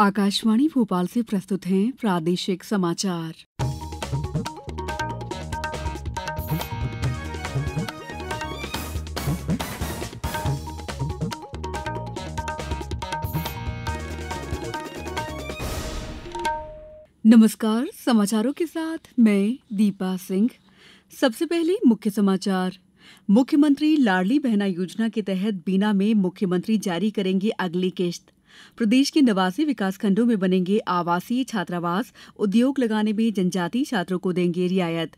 आकाशवाणी भोपाल से प्रस्तुत हैं प्रादेशिक समाचार। नमस्कार, समाचारों के साथ मैं दीपा सिंह। सबसे पहले मुख्य समाचार। मुख्यमंत्री लाडली बहना योजना के तहत बीना में मुख्यमंत्री जारी करेंगे अगली किश्त। प्रदेश के 89 विकासखंडों में बनेंगे आवासीय छात्रावास। उद्योग लगाने में जनजातीय छात्रों को देंगे रियायत।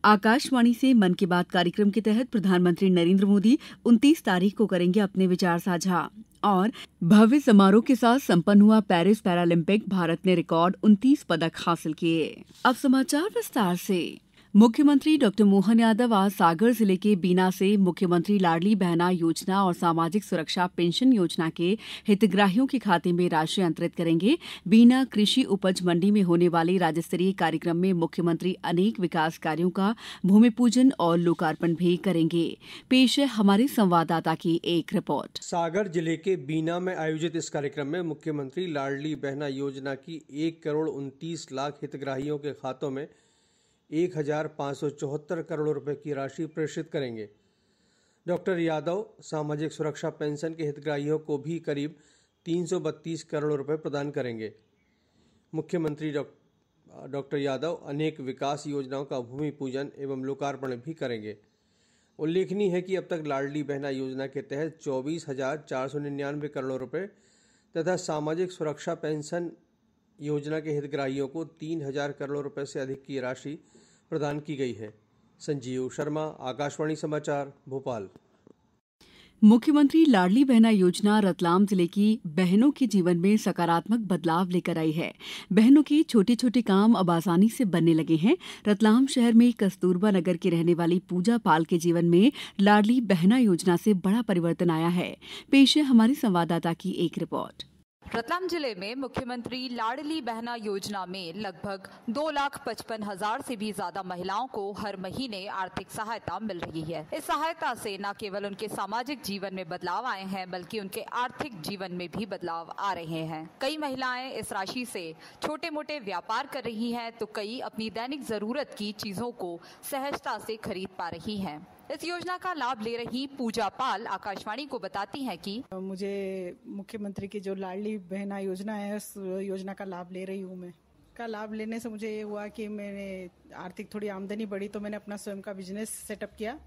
आकाशवाणी से मन की बात कार्यक्रम के तहत प्रधानमंत्री नरेंद्र मोदी 29 तारीख को करेंगे अपने विचार साझा। और भव्य समारोह के साथ संपन्न हुआ पेरिस पैरालंपिक, भारत ने रिकॉर्ड 29 पदक हासिल किए। अब समाचार विस्तार से। मुख्यमंत्री डॉ मोहन यादव आज सागर जिले के बीना से मुख्यमंत्री लाडली बहना योजना और सामाजिक सुरक्षा पेंशन योजना के हितग्राहियों के खाते में राशि अंतरित करेंगे। बीना कृषि उपज मंडी में होने वाले राज्य स्तरीय कार्यक्रम में मुख्यमंत्री अनेक विकास कार्यों का भूमि पूजन और लोकार्पण भी करेंगे। पेश है हमारे संवाददाता की एक रिपोर्ट। सागर जिले के बीना में आयोजित इस कार्यक्रम में मुख्यमंत्री लाडली बहना योजना की 1,29,00,000 हितग्राहियों के खातों में 1,574 करोड़ रुपए की राशि प्रेषित करेंगे। डॉक्टर यादव सामाजिक सुरक्षा पेंशन के हितग्राहियों को भी करीब 332 करोड़ रुपए प्रदान करेंगे। मुख्यमंत्री डॉक्टर यादव अनेक विकास योजनाओं का भूमि पूजन एवं लोकार्पण भी करेंगे। उल्लेखनीय है कि अब तक लाडली बहना योजना के तहत 24,499 करोड़ रुपए तथा सामाजिक सुरक्षा पेंशन योजना के हितग्राहियों को 3,000 करोड़ रुपए से अधिक की राशि प्रदान की गई है। संजीव शर्मा, आकाशवाणी समाचार, भोपाल। मुख्यमंत्री लाडली बहना योजना रतलाम जिले की बहनों के जीवन में सकारात्मक बदलाव लेकर आई है। बहनों के छोटे छोटे काम अब आसानी से बनने लगे हैं। रतलाम शहर में कस्तूरबा नगर की रहने वाली पूजा पाल के जीवन में लाडली बहना योजना से बड़ा परिवर्तन आया है। पेश है हमारे संवाददाता की एक रिपोर्ट। रतलाम जिले में मुख्यमंत्री लाडली बहना योजना में लगभग 2,55,000 से भी ज्यादा महिलाओं को हर महीने आर्थिक सहायता मिल रही है। इस सहायता से न केवल उनके सामाजिक जीवन में बदलाव आए हैं, बल्कि उनके आर्थिक जीवन में भी बदलाव आ रहे हैं। कई महिलाएं इस राशि से छोटे मोटे व्यापार कर रही हैं, तो कई अपनी दैनिक जरूरत की चीजों को सहजता से खरीद पा रही हैं। इस योजना का लाभ ले रही पूजा पाल आकाशवाणी को बताती हैं कि मुझे मुख्यमंत्री की जो लाडली बहना योजना है, उस योजना का लाभ ले रही हूँ। मैं का लाभ लेने से मुझे ये हुआ कि मैंने आर्थिक थोड़ी आमदनी बढ़ी, तो मैंने अपना स्वयं का बिजनेस सेटअप किया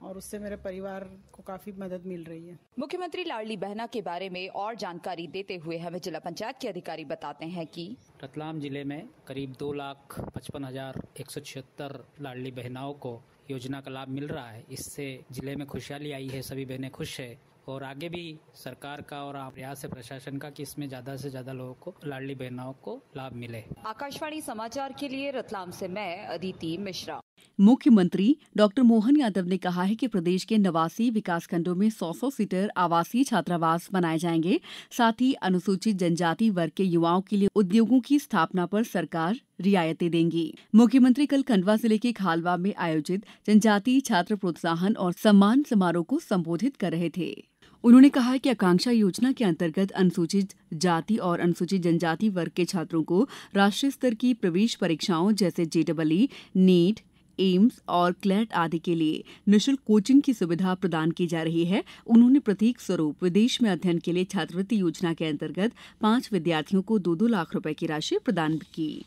और उससे मेरे परिवार को काफी मदद मिल रही है। मुख्यमंत्री लाडली बहना के बारे में और जानकारी देते हुए हमें जिला पंचायत के अधिकारी बताते हैं कि रतलाम जिले में करीब 2,55,176 लाडली बहनाओं को योजना का लाभ मिल रहा है। इससे जिले में खुशहाली आई है, सभी बहनें खुश है और आगे भी सरकार का और प्रयास है प्रशासन का कि इसमें ज्यादा से ज्यादा लोगों को, लाडली बहनाओं को लाभ मिले। आकाशवाणी समाचार के लिए रतलाम से मैं अदिति मिश्रा। मुख्यमंत्री डॉक्टर मोहन यादव ने कहा है कि प्रदेश के 89 विकासखंडों में 100 सीटर आवासीय छात्रावास बनाए जाएंगे। साथ ही अनुसूचित जनजाति वर्ग के युवाओं के लिए उद्योगों की स्थापना पर सरकार रियायतें देंगी। मुख्यमंत्री कल खंडवा जिले के खालवा में आयोजित जनजातीय छात्र प्रोत्साहन और सम्मान समारोह को संबोधित कर रहे थे। उन्होंने कहा कि आकांक्षा योजना के अंतर्गत अनुसूचित जाति और अनुसूचित जनजाति वर्ग के छात्रों को राष्ट्रीय स्तर की प्रवेश परीक्षाओं जैसे JEE, नीट, एम्स और क्लैट आदि के लिए निःशुल्क कोचिंग की सुविधा प्रदान की जा रही है। उन्होंने प्रतीक स्वरूप विदेश में अध्ययन के लिए छात्रवृत्ति योजना के अंतर्गत 5 विद्यार्थियों को 2-2 लाख रुपए की राशि प्रदान की।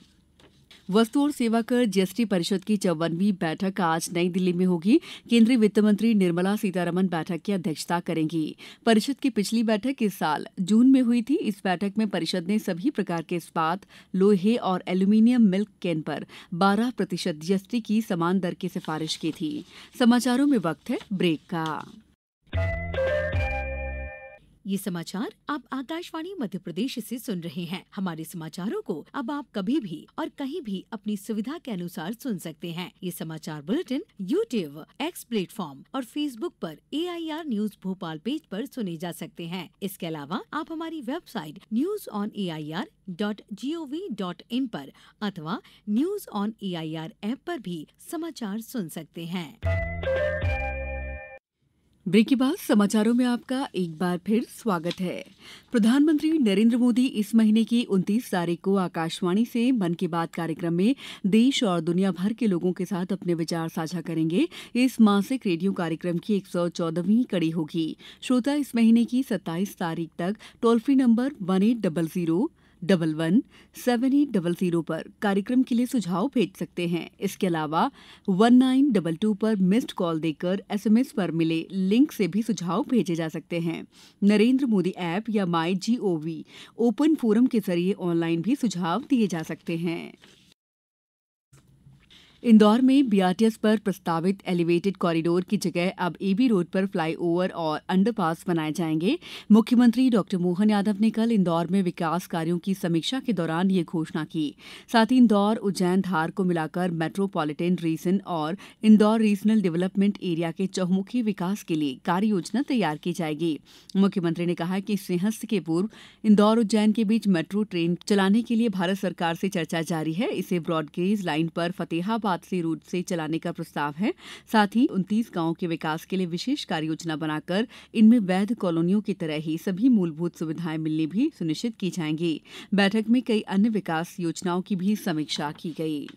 वस्तु और सेवा कर जीएसटी परिषद की 54वीं बैठक आज नई दिल्ली में होगी। केंद्रीय वित्त मंत्री निर्मला सीतारमण बैठक की अध्यक्षता करेंगी। परिषद की पिछली बैठक इस साल जून में हुई थी। इस बैठक में परिषद ने सभी प्रकार के इस्पात, लोहे और एल्यूमीनियम मिल्क कैन पर 12% जीएसटी की समान दर की सिफारिश की थी। समाचारों में वक्त है ब्रेक का। ये समाचार आप आकाशवाणी मध्य प्रदेश से सुन रहे हैं। हमारे समाचारों को अब आप कभी भी और कहीं भी अपनी सुविधा के अनुसार सुन सकते हैं। ये समाचार बुलेटिन YouTube, X प्लेटफॉर्म और Facebook पर AIR न्यूज भोपाल पेज पर सुने जा सकते हैं। इसके अलावा आप हमारी वेबसाइट newsonair.gov.in पर अथवा न्यूज ऑन AIR ऐप पर भी समाचार सुन सकते हैं। ब्रेक के बाद समाचारों में आपका एक बार फिर स्वागत है। प्रधानमंत्री नरेंद्र मोदी इस महीने की 29 तारीख को आकाशवाणी से मन की बात कार्यक्रम में देश और दुनिया भर के लोगों के साथ अपने विचार साझा करेंगे। इस मासिक रेडियो कार्यक्रम की 114वीं कड़ी होगी। श्रोता इस महीने की 27 तारीख तक टोल फ्री नंबर 1800-11-7800 पर कार्यक्रम के लिए सुझाव भेज सकते हैं। इसके अलावा 1922 पर मिस्ड कॉल देकर SMS पर मिले लिंक से भी सुझाव भेजे जा सकते हैं। नरेंद्र मोदी ऐप या MyGOV ओपन फोरम के जरिए ऑनलाइन भी सुझाव दिए जा सकते हैं। इंदौर में BRTS पर प्रस्तावित एलिवेटेड कॉरिडोर की जगह अब AB रोड पर फ्लाईओवर और अंडरपास बनाए जाएंगे। मुख्यमंत्री डॉक्टर मोहन यादव ने कल इंदौर में विकास कार्यों की समीक्षा के दौरान ये घोषणा की। साथ ही इंदौर, उज्जैन, धार को मिलाकर मेट्रोपॉलिटन रीजन और इंदौर रीजनल डेवलपमेंट एरिया के चहुमुखी विकास के लिए कार्य योजना तैयार की जाएगी। मुख्यमंत्री ने कहा कि सिंहस्थ के पूर्व इंदौर उज्जैन के बीच मेट्रो ट्रेन चलाने के लिए भारत सरकार से चर्चा जारी है। इसे ब्रॉडगेज लाइन पर फतेहाबाद से रूट से चलाने का प्रस्ताव है। साथ ही 29 गांवों के विकास के लिए विशेष कार्य योजना बनाकर इनमें वैध कॉलोनियों की तरह ही सभी मूलभूत सुविधाएं मिलनी भी सुनिश्चित की जाएंगी। बैठक में कई अन्य विकास योजनाओं की भी समीक्षा की गई।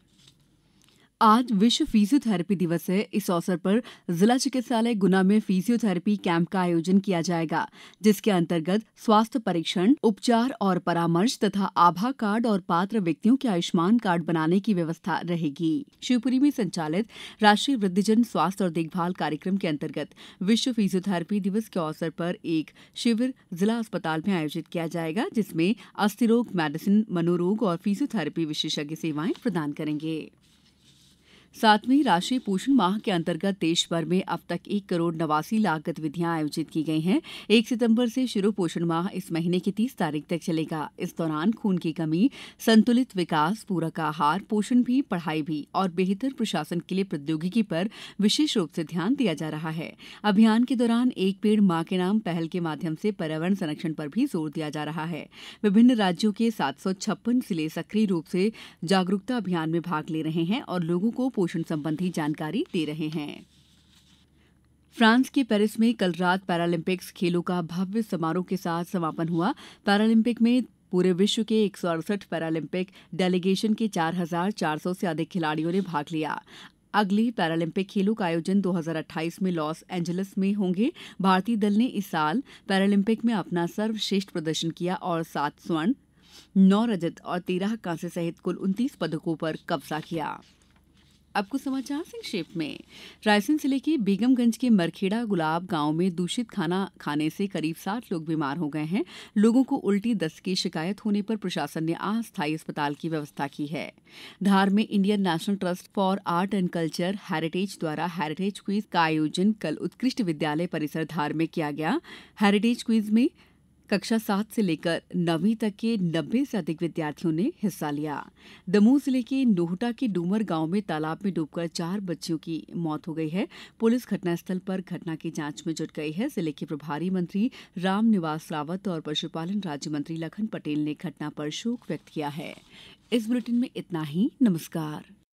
आज विश्व फिजियोथेरेपी दिवस है। इस अवसर पर जिला चिकित्सालय गुना में फिजियोथेरेपी कैंप का आयोजन किया जाएगा, जिसके अंतर्गत स्वास्थ्य परीक्षण, उपचार और परामर्श तथा आभा कार्ड और पात्र व्यक्तियों के आयुष्मान कार्ड बनाने की व्यवस्था रहेगी। शिवपुरी में संचालित राष्ट्रीय वृद्धजन स्वास्थ्य और देखभाल कार्यक्रम के अंतर्गत विश्व फिजियोथेरेपी दिवस के अवसर पर एक शिविर जिला अस्पताल में आयोजित किया जाएगा, जिसमें अस्थिरोग मेडिसिन, मनोरोग और फिजियोथेरेपी विशेषज्ञ सेवाएं प्रदान करेंगे। 7वें राष्ट्रीय पोषण माह के अंतर्गत देश भर में अब तक 1,89,00,000 गतिविधियां आयोजित की गई हैं। 1 सितंबर से शुरू पोषण माह इस महीने की 30 तारीख तक चलेगा। इस दौरान खून की कमी, संतुलित विकास, पूरक आहार, पोषण भी, पढ़ाई भी और बेहतर प्रशासन के लिए प्रौद्योगिकी पर विशेष रूप से ध्यान दिया जा रहा है। अभियान के दौरान एक पेड़ मां के नाम पहल के माध्यम से पर्यावरण संरक्षण पर भी जोर दिया जा रहा है। विभिन्न राज्यों के 756 जिले सक्रिय रूप से जागरूकता अभियान में भाग ले रहे हैं और लोगों को पोषण संबंधी जानकारी दे रहे हैं। फ्रांस के पेरिस में कल रात पैरालंपिक्स खेलों का भव्य समारोह के साथ समापन हुआ। पैरालंपिक में पूरे विश्व के 168 पैरालंपिक डेलीगेशन के 4,400 से अधिक खिलाड़ियों ने भाग लिया। अगले पैरालंपिक खेलों का आयोजन 2028 में लॉस एंजलिस में होंगे। भारतीय दल ने इस साल पैरालंपिक में अपना सर्वश्रेष्ठ प्रदर्शन किया और 7 स्वर्ण, 9 रजत और 13 कांस्य सहित कुल 29 पदकों पर कब्जा किया। अब कुछ समाचार संक्षेप में। रायसेन जिले के बेगमगंज के मरखेड़ा गुलाब गांव में दूषित खाना खाने से करीब 60 लोग बीमार हो गए हैं। लोगों को उल्टी, दस्त की शिकायत होने पर प्रशासन ने अस्थायी अस्पताल की व्यवस्था की है। धार में Indian national trust for art and culture heritage द्वारा हेरिटेज क्विज का आयोजन कल उत्कृष्ट विद्यालय परिसर धार में किया गया। हेरिटेज क्विज में कक्षा 7 से लेकर 9वीं तक के 90 से अधिक विद्यार्थियों ने हिस्सा लिया। दमोह जिले के नोहटा के डूमर गांव में तालाब में डूबकर 4 बच्चियों की मौत हो गई है। पुलिस घटनास्थल पर घटना की जांच में जुट गई है। जिले के प्रभारी मंत्री रामनिवास रावत और पशुपालन राज्य मंत्री लखन पटेल ने घटना पर शोक व्यक्त किया है। इस बुलेटिन में इतना ही। नमस्कार।